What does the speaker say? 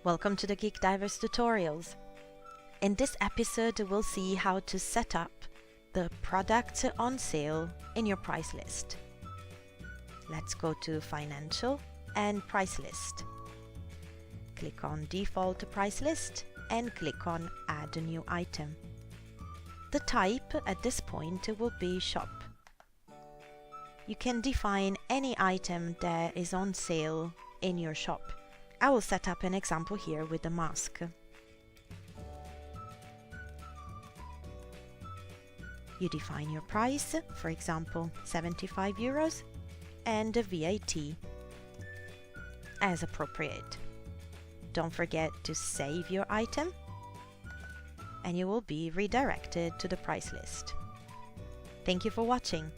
Welcome to the Geek Divers tutorials. In this episode we'll see how to set up the products on sale in your price list. Let's go to Financial and Price List. Click on Default Price List and click on Add a New Item. The type at this point will be Shop. You can define any item that is on sale in your shop. I will set up an example here with the mask. You define your price, for example 75 euros, and the VAT as appropriate. Don't forget to save your item and you will be redirected to the price list. Thank you for watching.